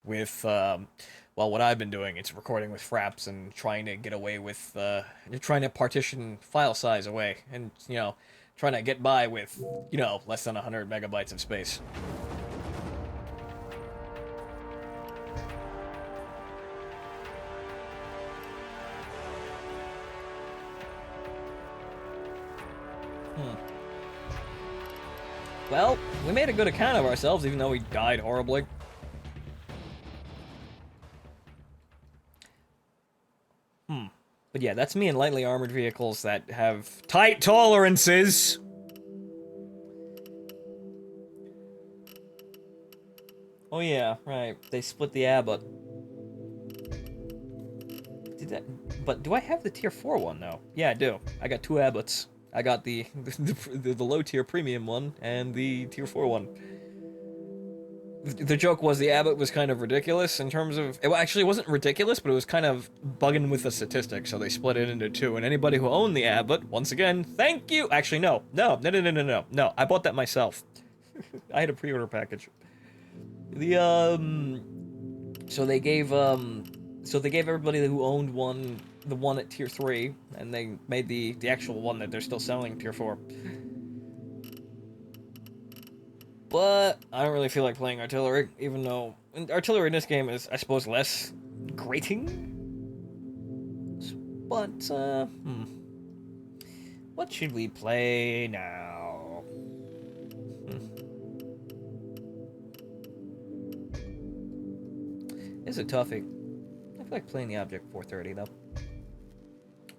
with, well, what I've been doing. It's recording with fraps and trying to get away with, trying to partition file size away, and, trying to get by with, less than 100 megabytes of space. Well, we made a good account of ourselves, even though we died horribly. But yeah, that's me in lightly armored vehicles that have tight tolerances. Oh yeah, right. They split the Abbott. Did that? But do I have the tier 4 one though? Yeah, I do. I got 2 Abbotts. I got the low tier premium one and the tier 4 one. The joke was the Abbott was kind of ridiculous in terms of... It actually wasn't ridiculous, but it was kind of bugging with the statistics, so they split it into 2. And anybody who owned the Abbott, once again, thank you! Actually, no, I bought that myself. I had a pre-order package. So they gave everybody who owned the one at tier 3, and they made the actual one that they're still selling, tier 4. But I don't really feel like playing artillery, even though artillery in this game is, I suppose, less grating. But, what should we play now? It's a toughie. I feel like playing the Object 430, though.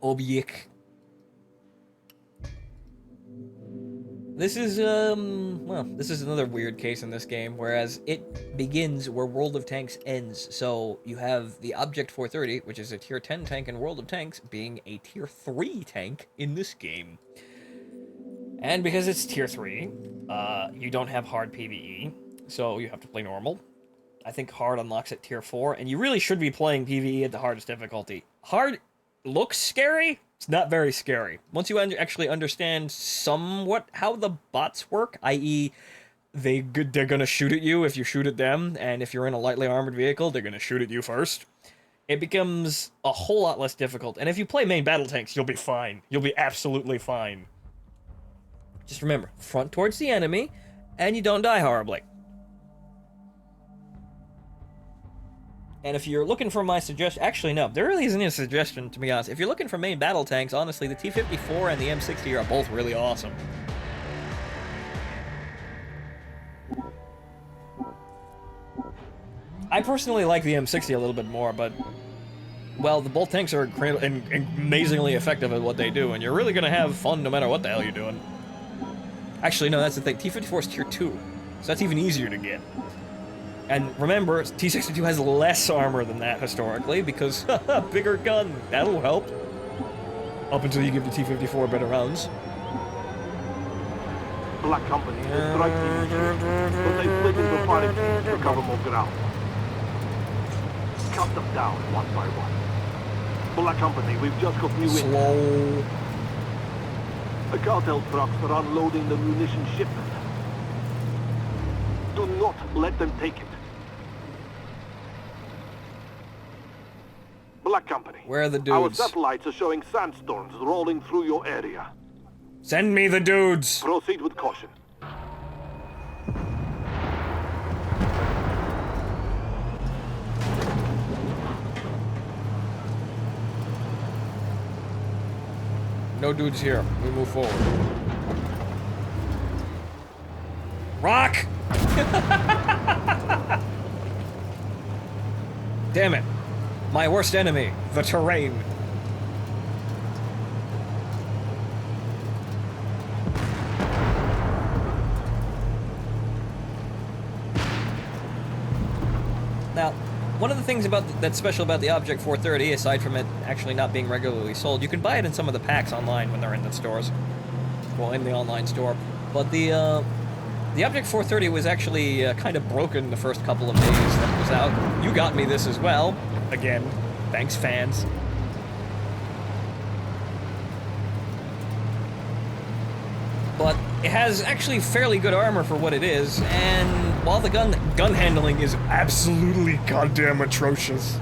Object. This is, well, this is another weird case in this game, whereas it begins where World of Tanks ends. So you have the Object 430, which is a tier 10 tank in World of Tanks, being a tier 3 tank in this game. And because it's tier 3, you don't have hard PvE, so you have to play normal. I think hard unlocks at tier 4, and you really should be playing PvE at the hardest difficulty. Hard looks scary. It's not very scary. Once you actually understand somewhat how the bots work, i.e. they're gonna shoot at you if you shoot at them, and if you're in a lightly armored vehicle, they're gonna shoot at you first. It becomes a whole lot less difficult, and if you play main battle tanks, you'll be fine. You'll be absolutely fine. Just remember, front towards the enemy, and you don't die horribly. And if you're looking for my suggestion... Actually, no. There really isn't a suggestion, to be honest. If you're looking for main battle tanks, honestly, the T-54 and the M60 are both really awesome. I personally like the M60 a little bit more, but... Well, both tanks are amazingly effective at what they do, and you're really going to have fun no matter what the hell you're doing. Actually, no, that's the thing. T-54 is tier 2, so that's even easier to get. And remember, T-62 has less armor than that, historically, because, bigger gun. That'll help. Up until you give the T-54 better rounds. Black Company will strike the initiative, but they split into fighting teams to cover more ground. Cut them down one by one. Black Company, we've just got new Slow. The cartel trucks are unloading the munition shipment. Do not let them take it. Black Company. Where are the Our dudes? satellites are showing sandstorms rolling through your area. Send me the dudes! Proceed with caution. No dudes here. We move forward. Rock! Damn it. My worst enemy, the terrain. Now, one of the things that's special about the Object 430, aside from it actually not being regularly sold, you can buy it in some of the packs online when they're in the stores. Well, in the online store. But the Object 430 was actually kind of broken the first couple of days that it was out. You got me this as well. Again, thanks, fans. But It has actually fairly good armor for what it is, and while the gun handling is absolutely goddamn atrocious,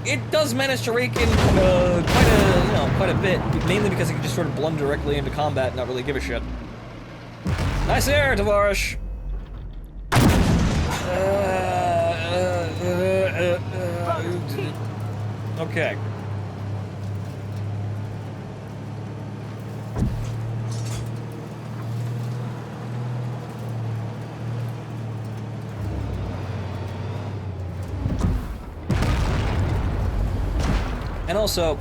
it does manage to rake in quite a bit, mainly because it can just sort of blunder directly into combat and not really give a shit. Nice air, Tavarish! Okay. And also,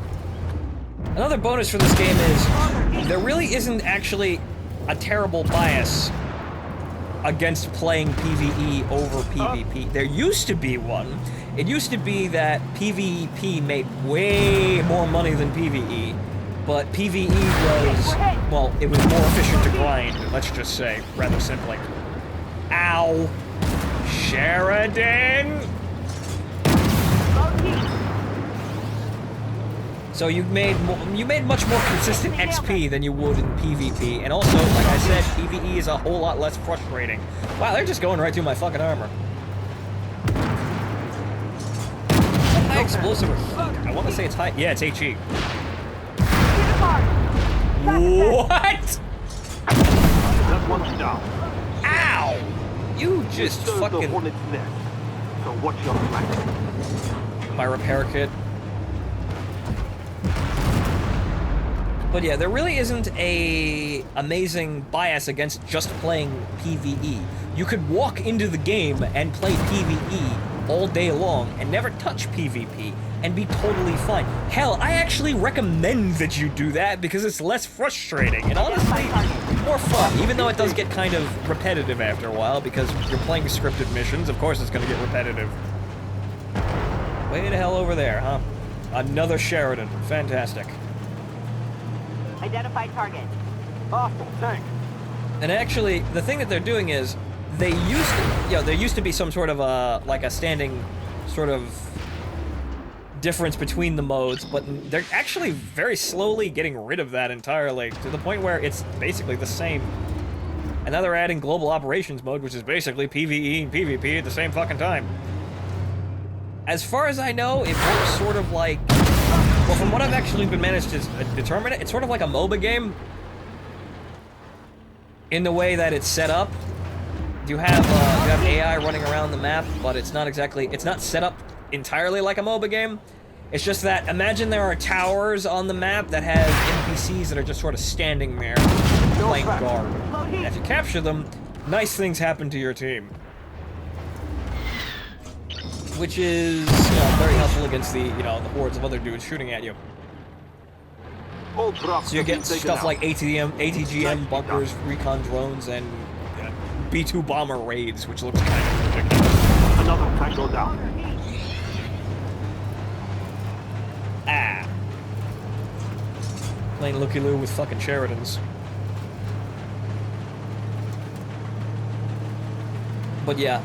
another bonus for this game is there really isn't actually a terrible bias against playing PvE over PvP. There used to be one. It used to be that PvP made way more money than PvE, but PvE was, well, it was more efficient to grind, let's just say, rather simply. Ow! Sheridan! So you made much more consistent XP than you would in PvP, and also, like I said, PvE is a whole lot less frustrating. Wow, they're just going right through my fucking armor. High explosive or heat? I want to say it's high. Yeah, it's HE. What? That's one down. Ow! You just fucking. The hornet's nest. So watch your back. My repair kit. But yeah, there really isn't a amazing bias against just playing PvE. You could walk into the game and play PvE all day long and never touch PvP and be totally fine. Hell, I actually recommend that you do that because it's less frustrating and honestly more fun, even though it does get kind of repetitive after a while because you're playing scripted missions. Of course it's going to get repetitive. Way the hell over there, huh? Another Sheridan. Fantastic. Identify target. Hostile tank. And actually, the thing that they're doing is, there used to be some sort of like a standing sort of difference between the modes, but they're actually very slowly getting rid of that entirely, to the point where it's basically the same. And now they're adding global operations mode, which is basically PvE and PvP at the same fucking time. As far as I know, it works sort of like, well, from what I've actually been managed to determine it's sort of like a MOBA game in the way that it's set up. You have AI running around the map, but it's not set up entirely like a MOBA game. It's just that, imagine there are towers on the map that have NPCs that are just sort of standing there, playing guard. And if you capture them, nice things happen to your team. Which is, very helpful against the, the hordes of other dudes shooting at you. So you get stuff like ATGM bunkers, recon drones, and B-2 bomber raids, which looks kind of ridiculous. Another tango down. Ah. Playing looky-loo with fucking Sheridans. But yeah,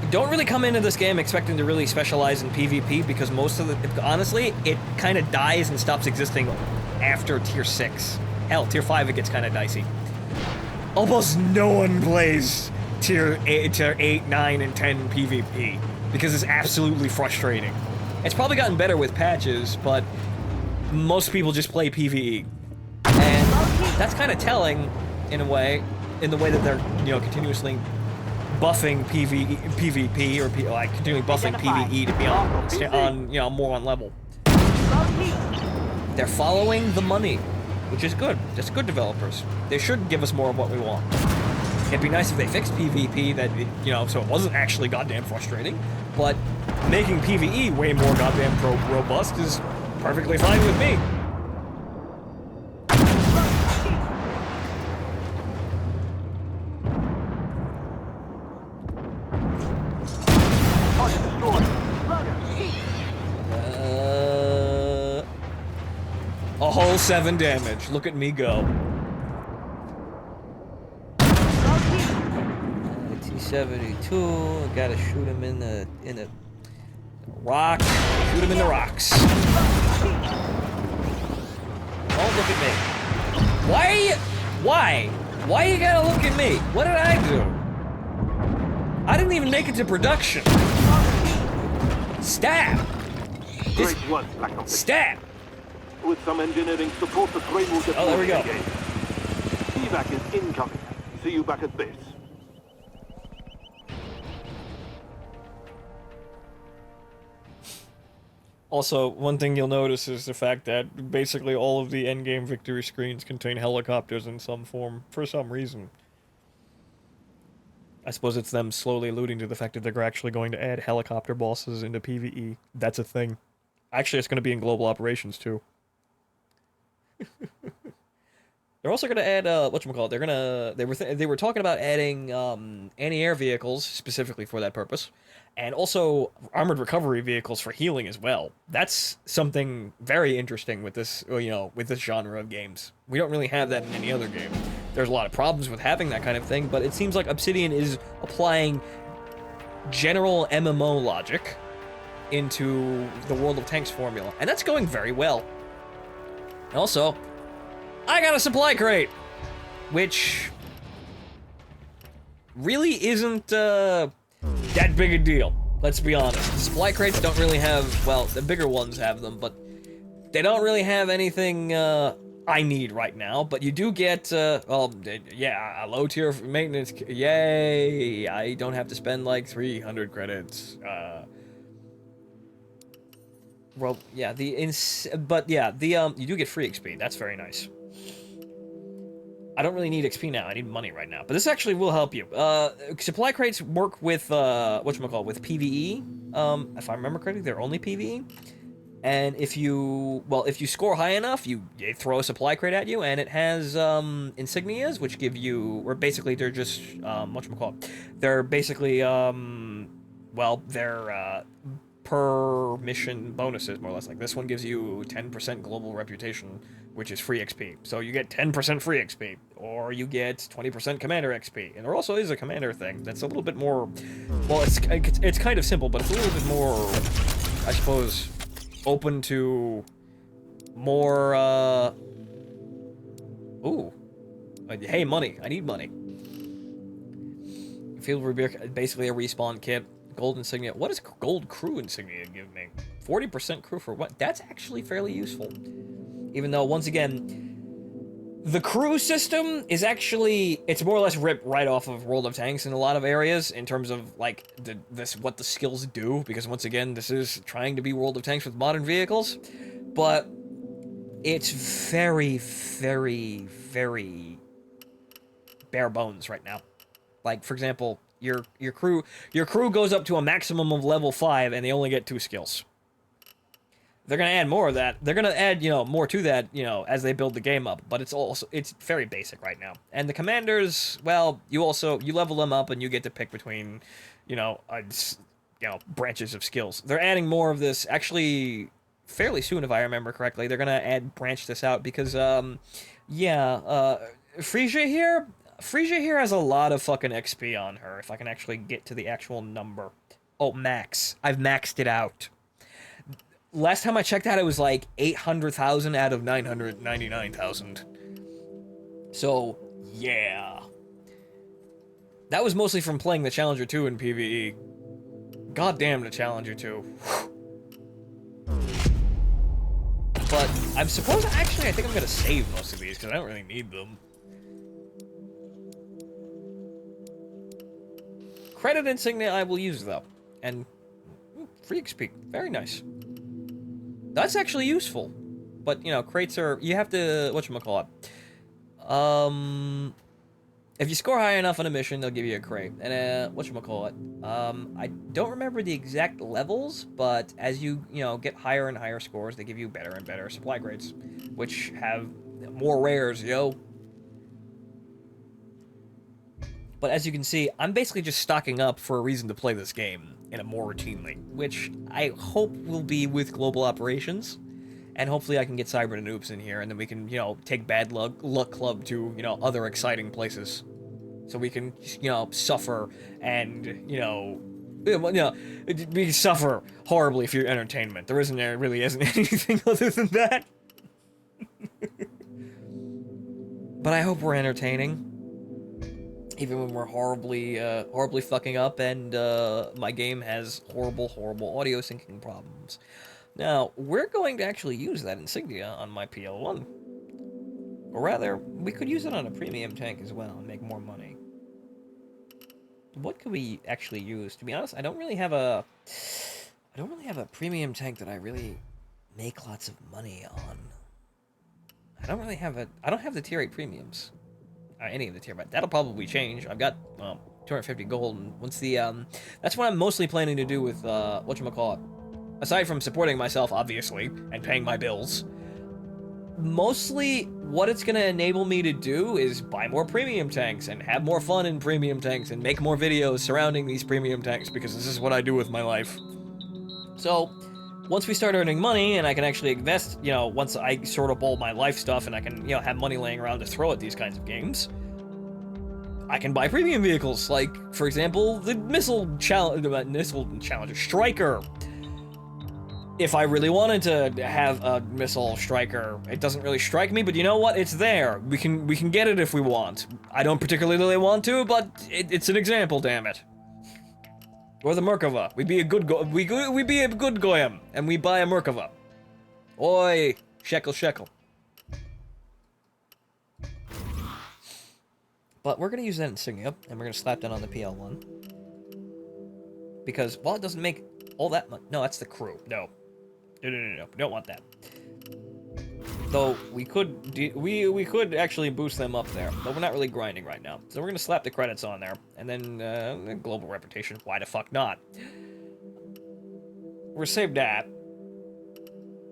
don't really come into this game expecting to really specialize in PvP, because most of honestly, it kind of dies and stops existing after Tier 6. Hell, Tier 5 it gets kind of dicey. Almost no one plays Tier 8, 9, and 10 PvP, because it's absolutely frustrating. It's probably gotten better with patches, but most people just play PvE. And that's kind of telling, in a way, in the way that they're, continuously buffing PvP, or continually buffing PvE to be on more on level. They're following the money, which is good. That's good developers. They should give us more of what we want. It'd be nice if they fixed PvP so it wasn't actually goddamn frustrating, but making PvE way more goddamn robust is perfectly fine with me. A whole 7 damage. Look at me go. T-72. Gotta shoot him in the rock. Shoot him in the rocks. Don't look at me. Why? Why you gotta look at me? What did I do? I didn't even make it to production. Stab! Great work, Black Ops. Stab! With some engineering support, the train will get there we go. again. Evac is incoming. See you back at base. Also, one thing you'll notice is the fact that basically all of the endgame victory screens contain helicopters in some form, for some reason. I suppose it's them slowly alluding to the fact that they're actually going to add helicopter bosses into PvE. That's a thing. Actually, it's going to be in global operations, too. They're also going to add, whatchamacallit, they're going to, they were talking about adding, anti-air vehicles, specifically for that purpose, and also armored recovery vehicles for healing as well. That's something very interesting with this, with this genre of games. We don't really have that in any other game. There's a lot of problems with having that kind of thing, but it seems like Obsidian is applying general MMO logic into the World of Tanks formula, and that's going very well. And also, I got a supply crate, which really isn't that big a deal. Let's be honest. Supply crates don't really have, well, the bigger ones have them, but they don't really have anything I need right now. But you do get, well, yeah, a low tier maintenance. Yay! I don't have to spend like 300 credits. Well, yeah, but yeah, you do get free XP. That's very nice. I don't really need XP now. I need money right now. But this actually will help you. Supply crates work with, whatchamacallit, with PvE. If I remember correctly, they're only PvE. And if you score high enough, they throw a supply crate at you, and it has, insignias, which give you, or basically they're just, whatchamacallit, they're basically, well, they're, per mission bonuses, more or less. Like, this one gives you 10% global reputation, which is free XP. So you get 10% free XP, or you get 20% commander XP. And there also is a commander thing that's a little bit more, well, it's kind of simple, but it's a little bit more, I suppose, open to more, ooh. Hey, money. I need money. Field Rebuke, basically a respawn kit. Gold insignia. What does gold crew insignia give me? 40% crew for what? That's actually fairly useful. Even though, once again, the crew system is actually, it's more or less ripped right off of World of Tanks in a lot of areas in terms of, like, what the skills do, because once again, this is trying to be World of Tanks with modern vehicles, but it's very, very, very bare bones right now. Like, for example, your crew goes up to a maximum of level 5, and they only get 2 skills. They're gonna add more of that. They're gonna add, more to that, as they build the game up. But it's very basic right now. And the commanders, well, you level them up, and you get to pick between, branches of skills. They're adding more of this, actually, fairly soon, if I remember correctly. They're gonna branch this out because, Frisia here has a lot of fucking XP on her, if I can actually get to the actual number. Oh, max. I've maxed it out. Last time I checked out, it was like 800,000 out of 999,000. So, yeah. That was mostly from playing the Challenger 2 in PvE. God damn the Challenger 2. But I'm supposed to, actually, I think I'm gonna save most of these, because I don't really need them. Credit insignia I will use, though. And free XP. Very nice. That's actually useful. But, crates are... You have to... Whatchamacallit? If you score high enough on a mission, they'll give you a crate. And, whatchamacallit? I don't remember the exact levels, but as you, get higher and higher scores, they give you better and better supply crates. Which have more rares, yo. But as you can see, I'm basically just stocking up for a reason to play this game more routinely, which I hope will be with global operations, and hopefully I can get Cyber and Noobs in here, and then we can, take Bad Luck Club to, other exciting places, so we can, suffer and, we suffer horribly for your entertainment. There really isn't anything other than that. But I hope we're entertaining. Even when we're horribly fucking up and my game has horrible audio syncing problems. Now, we're going to actually use that insignia on my PL1. Or rather, we could use it on a premium tank as well and make more money. What could we actually use? To be honest, I don't really have a premium tank that I really make lots of money on. I don't have the tier 8 premiums. Any of the tier, but that'll probably change. I've got 250 gold, and once the that's what I'm mostly planning to do with whatchamacallit. Aside from supporting myself, obviously, and paying my bills, mostly what it's gonna enable me to do is buy more premium tanks and have more fun in premium tanks and make more videos surrounding these premium tanks, because this is what I do with my life. So, once we start earning money and I can actually invest, once I sort up all my life stuff and I can, have money laying around to throw at these kinds of games, I can buy premium vehicles, like, for example, the Missile Challenger Striker. If I really wanted to have a Missile Striker, it doesn't really strike me, but you know what? It's there. We can get it if we want. I don't particularly want to, but it's an example, damn it. Or the Merkava. We be a good goyim, and we buy a Merkava. Oi, shekel. But we're gonna use that insignia, and we're gonna slap that on the PL1. Because while it doesn't make all that much, no, that's the crew. No, we don't want that. Though we could actually boost them up there, but we're not really grinding right now. So we're gonna slap the credits on there, and then global reputation. Why the fuck not? We're saved that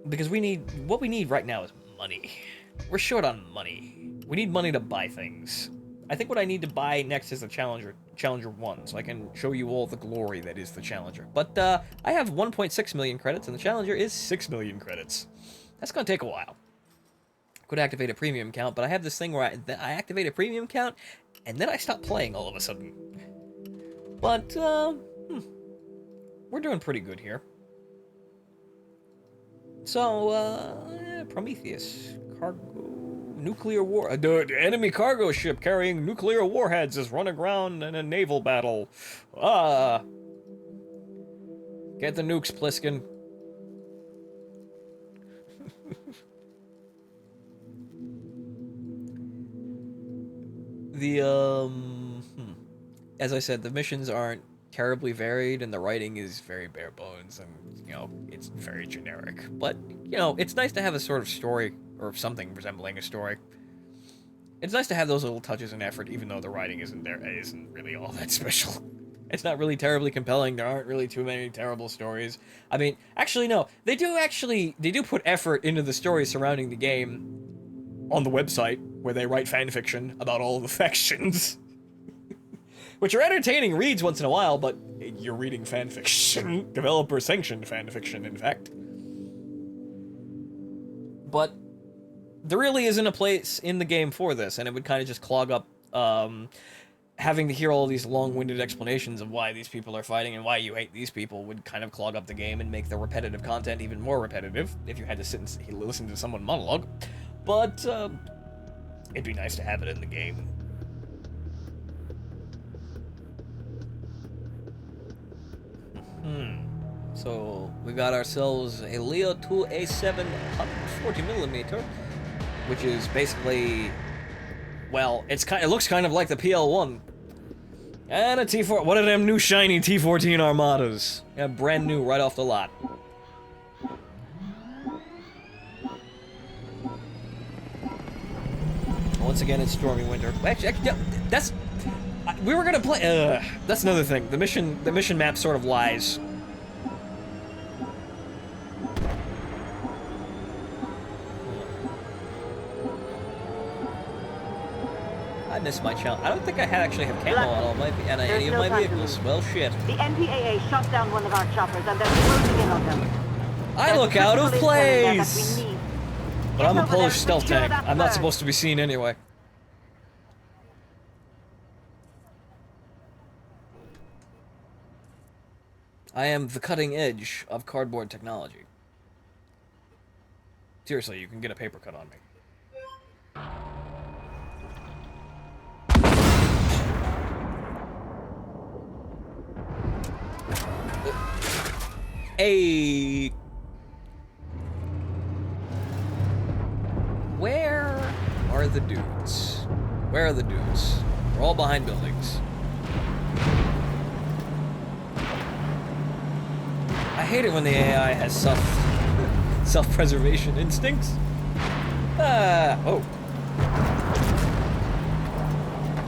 because what we need right now is money. We're short on money. We need money to buy things. I think what I need to buy next is the Challenger 1, so I can show you all the glory that is the Challenger. But I have 1.6 million credits, and the Challenger is 6 million credits. That's gonna take a while. Could activate a premium count, but I have this thing where I activate a premium count, and then I stop playing all of a sudden. But, we're doing pretty good here. So, Prometheus, cargo, nuclear war, the enemy cargo ship carrying nuclear warheads is run aground in a naval battle. Get the nukes, Pliskin. As I said, the missions aren't terribly varied, and the writing is very bare bones, and, it's very generic. But, it's nice to have a sort of story, or something resembling a story. It's nice to have those little touches and effort, even though the writing isn't really all that special. It's not really terribly compelling, there aren't really too many terrible stories. I mean, actually, no, they do put effort into the story surrounding the game on the website, where they write fanfiction about all the factions. Which are entertaining reads once in a while, but you're reading fanfiction. Developer-sanctioned fanfiction, in fact. But there really isn't a place in the game for this, and it would kind of just clog up having to hear all these long-winded explanations of why these people are fighting and why you hate these people would kind of clog up the game and make the repetitive content even more repetitive if you had to sit and listen to someone monologue. But it'd be nice to have it in the game. So we got ourselves a Leo 2A7 140mm, which is basically, well, it looks kind of like the PL1. And a T4, one of them new shiny T14 Armadas. Yeah, brand new right off the lot. Once again, it's stormy winter. Actually, we were gonna play. That's another thing. The mission map sort of lies. I missed my challenge. I don't think I actually have camo on any of my vehicles. Well, shit. The NPAA shot down one of our choppers, and they're closing in on them. I look out of place. But I'm a Polish stealth tank. I'm not supposed to be seen anyway. I am the cutting edge of cardboard technology. Seriously, you can get a paper cut on me. Hey! Where are the dudes? Where are the dudes? They're all behind buildings. I hate it when the AI has self-preservation instincts. Oh.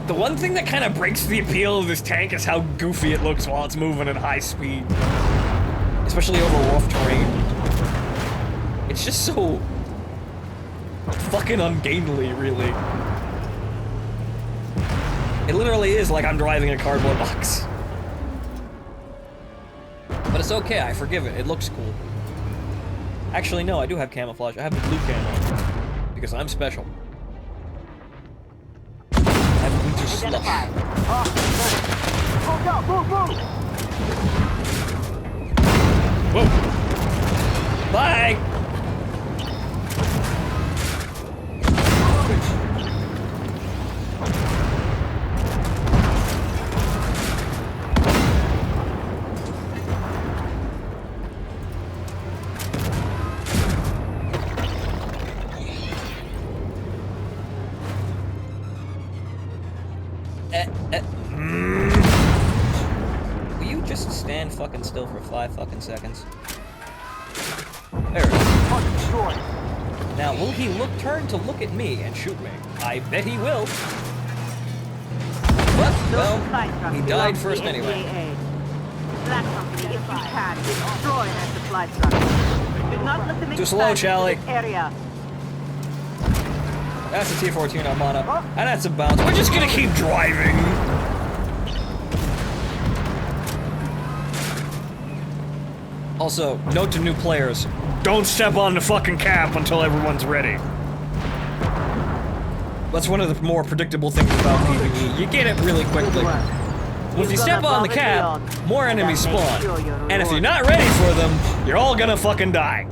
The one thing that kind of breaks the appeal of this tank is how goofy it looks while it's moving at high speed. Especially over rough terrain. It's just so fucking ungainly, really. It literally is like I'm driving a cardboard box. But it's okay, I forgive it. It looks cool. Actually, no, I do have camouflage. I have the blue camo. Because I'm special. I have winter slush. Whoa! Bye! Will you just stand fucking still for 5 fucking seconds? There it is. Now, will he turn to look at me and shoot me? I bet he will. But, well, he died first anyway. Black company, if you can, destroy their supply truck. Do not let them Too slow, Charlie. Area. That's a T-14 Armada, and that's a bounce. We're just gonna keep driving. Also, note to new players, don't step on the fucking cap until everyone's ready. That's one of the more predictable things about PvE. You get it really quickly. If you step on the cap, more enemies spawn. And if you're not ready for them, you're all gonna fucking die.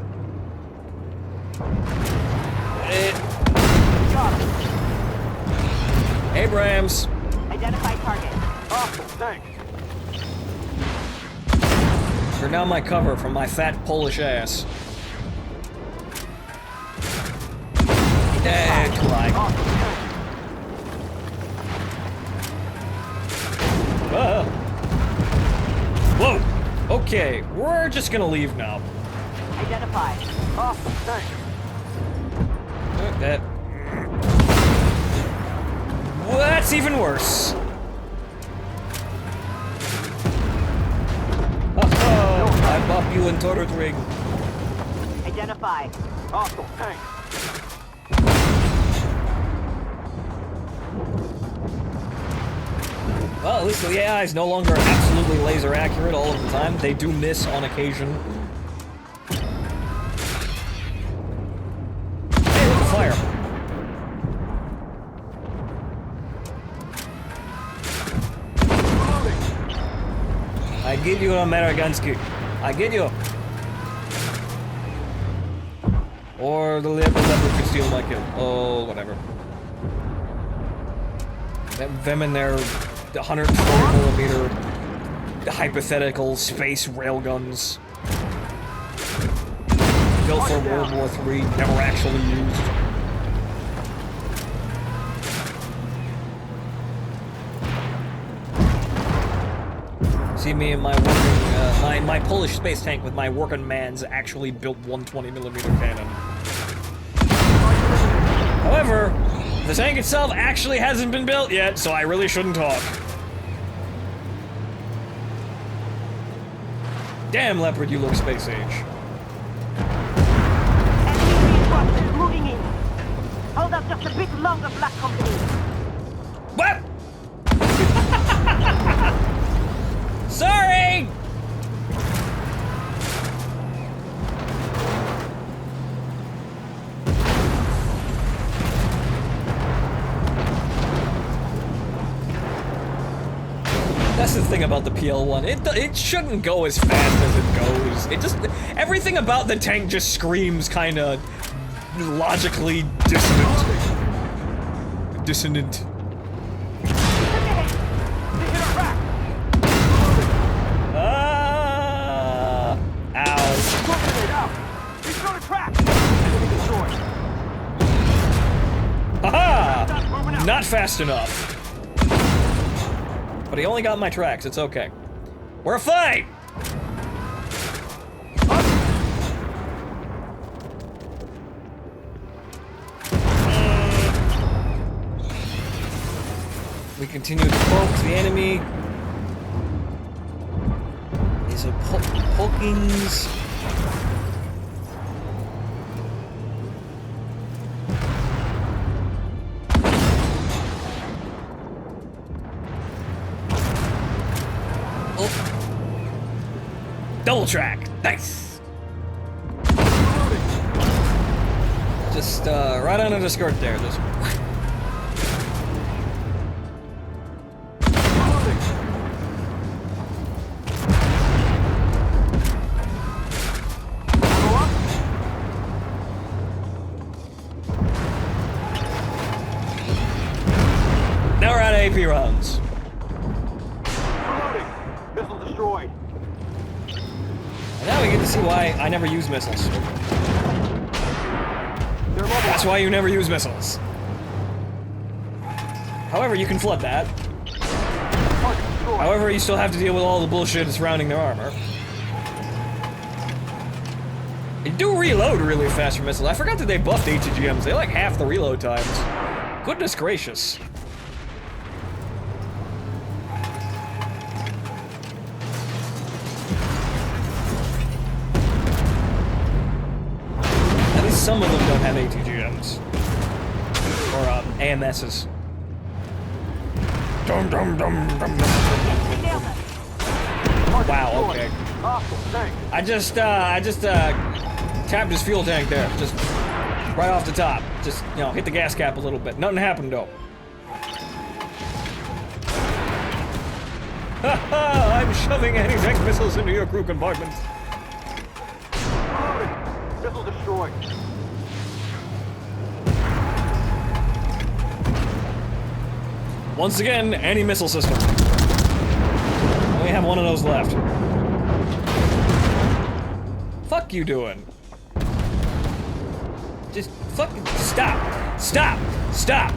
Abrams. Identify target. Awesome, thanks. You're now my cover from my fat Polish ass. Dead like. Whoa. Okay, we're just gonna leave now. Identify. Awesome, thanks. That. Well, that's even worse. I bop you in turret ring. Identify. Awesome, thanks. Well, at least the AI is no longer absolutely laser accurate all of the time. They do miss on occasion. Hey, look, a fire. I get you, Amerikansky. I get you. Or the leopard could steal my kill. Oh, whatever. Them and their 140mm hypothetical space railguns. Built for World War III, never actually used. See me and my working, my Polish space tank with my working man's actually built 120mm cannon. However, the tank itself actually hasn't been built yet, so I really shouldn't talk. Damn, Leopard, you look space age. Enemy reinforcements moving in. Hold up just a bit longer, Black Company. What? Sorry! That's the thing about the PL1. It shouldn't go as fast as it goes. It just everything about the tank just screams kind of logically dissonant. Ow. Not fast enough. But he only got my tracks, it's okay. We're fine! We continue to poke the enemy. These are pokings. Oh. Double track. Nice. Just right under the skirt there. Just. Now we're out of AP rounds. Reloading. Missile destroyed. And now we get to see why I never use missiles. They're mobile. That's why you never use missiles. However, you can flood that. Target destroyed. However, you still have to deal with all the bullshit surrounding their armor. They do reload really fast for missiles. I forgot that they buffed ATGMs. They like half the reload times. Goodness gracious. At least some of them don't have ATGMs. Or AMSs. Dum dum dum dum. Wow, okay. I just tapped his fuel tank there, just right off the top. Just, you know, hit the gas cap a little bit. Nothing happened though. Haha, I'm shoving anti-tank missiles into your crew compartment. Missile destroyed. Once again, anti-missile system. Only have one of those left. Fuck you doing? Just fucking stop! Stop! Stop!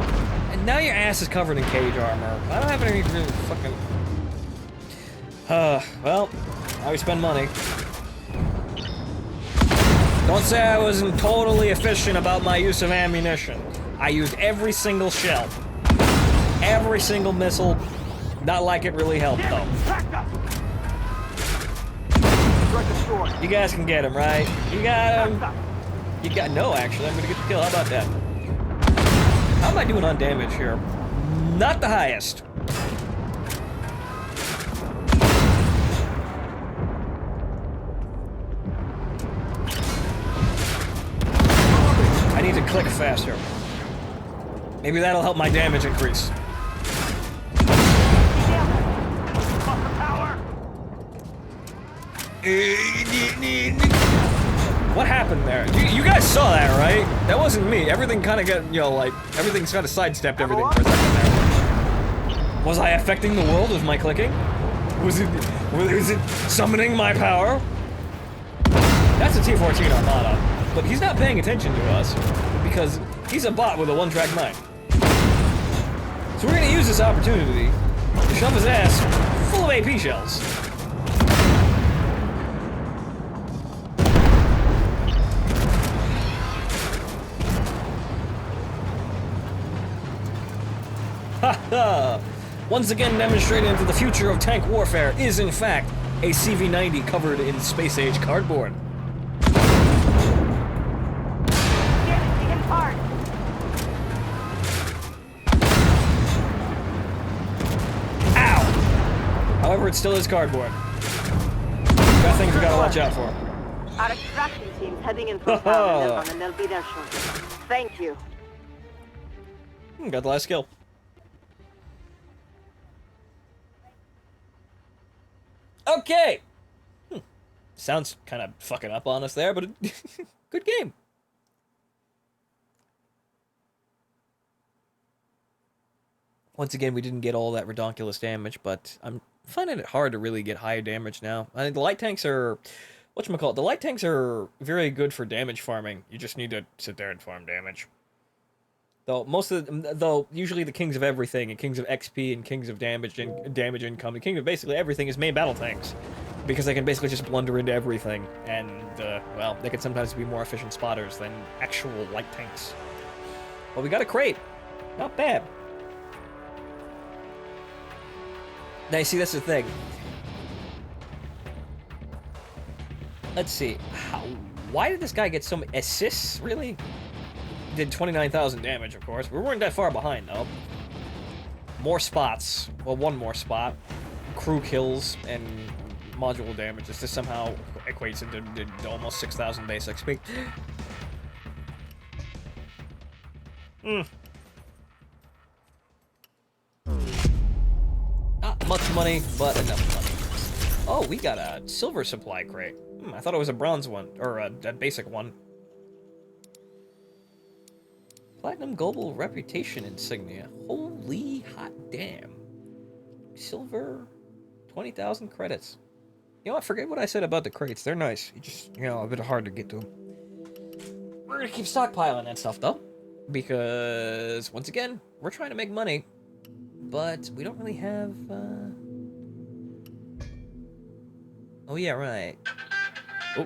And now your ass is covered in cage armor. I don't have any really fucking... well, now we spend money. Don't say I wasn't totally efficient about my use of ammunition. I used every single shell. Every single missile. Not like it really helped, though. You guys can get him, right? You got him. You got... No, actually, I'm gonna get the kill. How about that? How am I doing on damage here? Not the highest. I need to click faster. Maybe that'll help my damage increase. What happened there? You guys saw that, right? That wasn't me. Everything kind of got, you know, like, everything's kind of sidestepped everything for a second there. Was I affecting the world with my clicking? Was it summoning my power? That's a T-14 Armada, but he's not paying attention to us because he's a bot with a one-track mind. So we're gonna use this opportunity to shove his ass full of AP shells. Ha! Once again demonstrating that the future of tank warfare is in fact a CV-90 covered in space-age cardboard. Ow! However, it still is cardboard. Got things we gotta watch out for. Our extraction team's heading in from town, and they'll be there shortly. Thank you. Got the last kill. Okay! Sounds kind of fucking up on us there, but good game. Once again, we didn't get all that redonkulous damage, but I'm finding it hard to really get high damage now. I think the light tanks are... Whatchamacallit? The light tanks are very good for damage farming. You just need to sit there and farm damage. Though usually the kings of everything and kings of XP and kings of damage and damage income, the king of basically everything is main battle tanks, because they can basically just blunder into everything, and well, they can sometimes be more efficient spotters than actual light tanks. But we got a crate, not bad. Now you see, that's the thing. Let's see, why did this guy get so many assists? Really? Did 29,000 damage, of course. We weren't that far behind, though. More spots. Well, one more spot. Crew kills and module damage. This somehow equates into almost 6,000 base XP. Not much money, but enough money. Oh, we got a silver supply crate. I thought it was a bronze one, or a basic one. Platinum Global Reputation Insignia. Holy hot damn. Silver, 20,000 credits. You know what, forget what I said about the crates. They're nice. You just, a bit hard to get to them. We're gonna keep stockpiling that stuff, though. Because, once again, we're trying to make money. But we don't really have, Oh, yeah, right. Oh.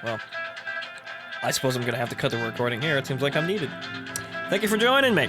Well. I suppose I'm gonna have to cut the recording here. It seems like I'm needed. Thank you for joining me.